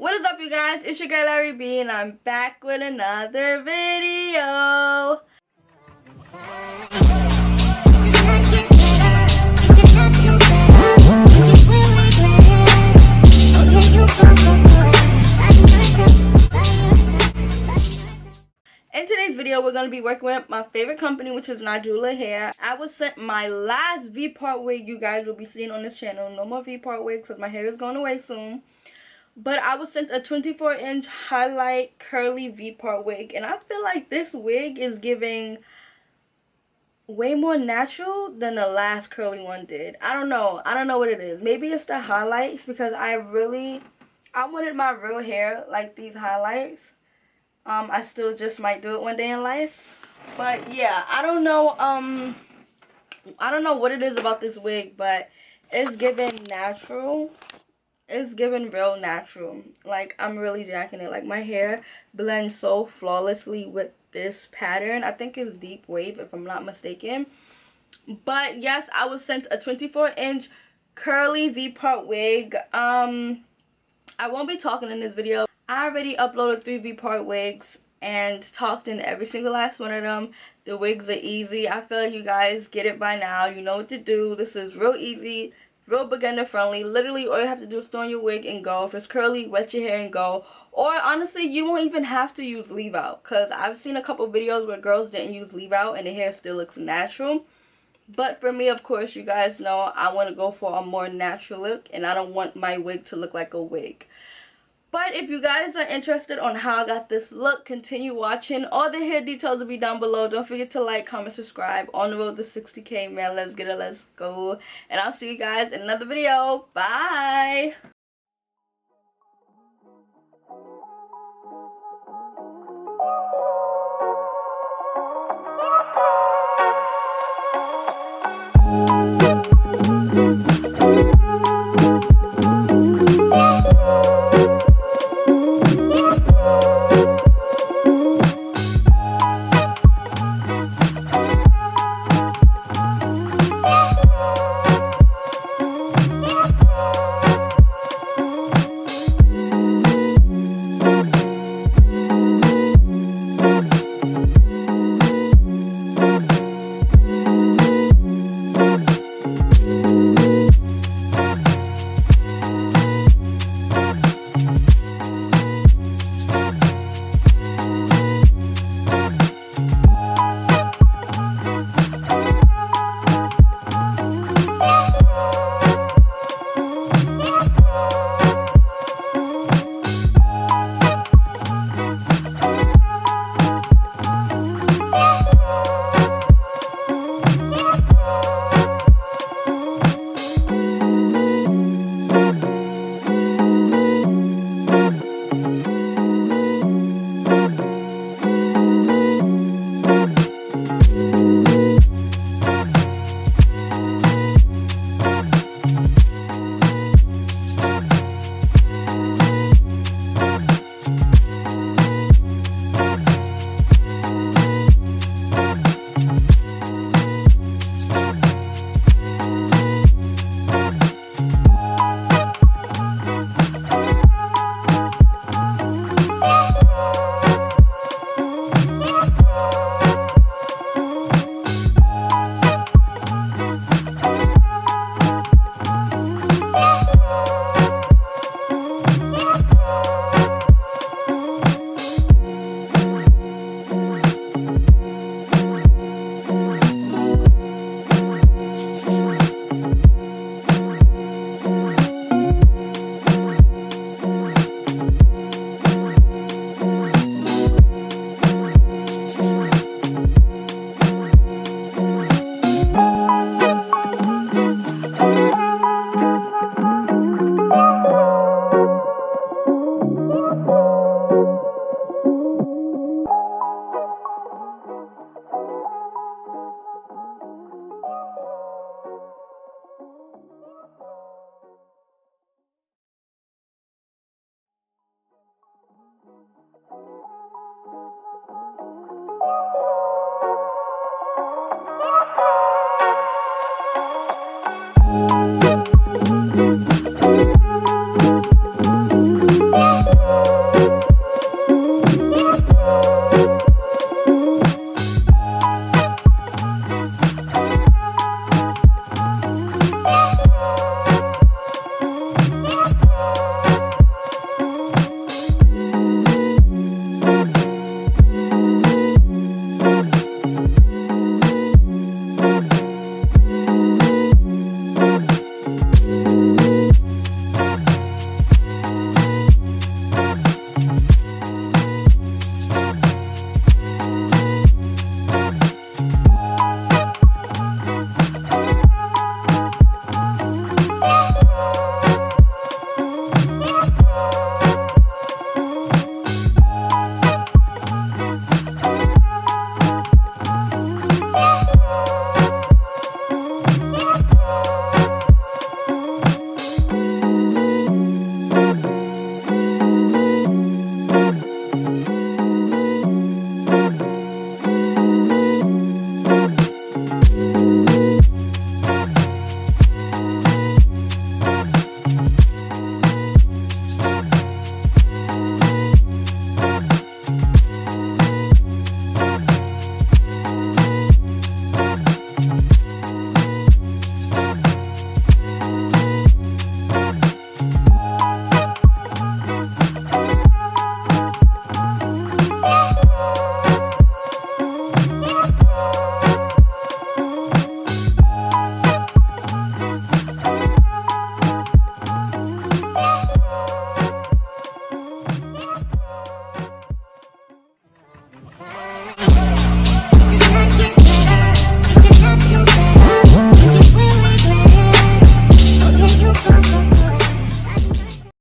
What is up, you guys? It's your girl ARIE and I'm back with another video. In today's video, we're going to be working with my favorite company, which is Nadula hair. I was sent my last V-part wig you guys will be seeing on this channel. No more V-part wigs because my hair is going away soon. But I was sent a 24-inch highlight curly V-part wig. And I feel like this wig is giving way more natural than the last curly one did. I don't know what it is. Maybe it's the highlights because I wanted my real hair like these highlights. I still just might do it one day in life. But yeah, I don't know what it is about this wig, but it's giving natural. It's giving real natural. Like, I'm really jacking it. Like, my hair blends so flawlessly with this pattern. I think it's deep wave if I'm not mistaken. But yes, I was sent a 24-inch curly V-part wig. I won't be talking in this video. I already uploaded 3 V-part wigs and talked in every single last one of them. The wigs are easy. I feel like you guys get it by now. You know what to do. This is real easy, real beginner friendly. Literally all you have to do is throw in your wig and go. If it's curly, wet your hair and go. Or honestly, you won't even have to use leave out, because I've seen a couple videos where girls didn't use leave out and the hair still looks natural. But for me, of course, you guys know I want to go for a more natural look and I don't want my wig to look like a wig. But if you guys are interested on how I got this look, continue watching. All the hair details will be down below. Don't forget to like, comment, subscribe. On the road to 60K, man. Let's get it. Let's go. And I'll see you guys in another video. Bye.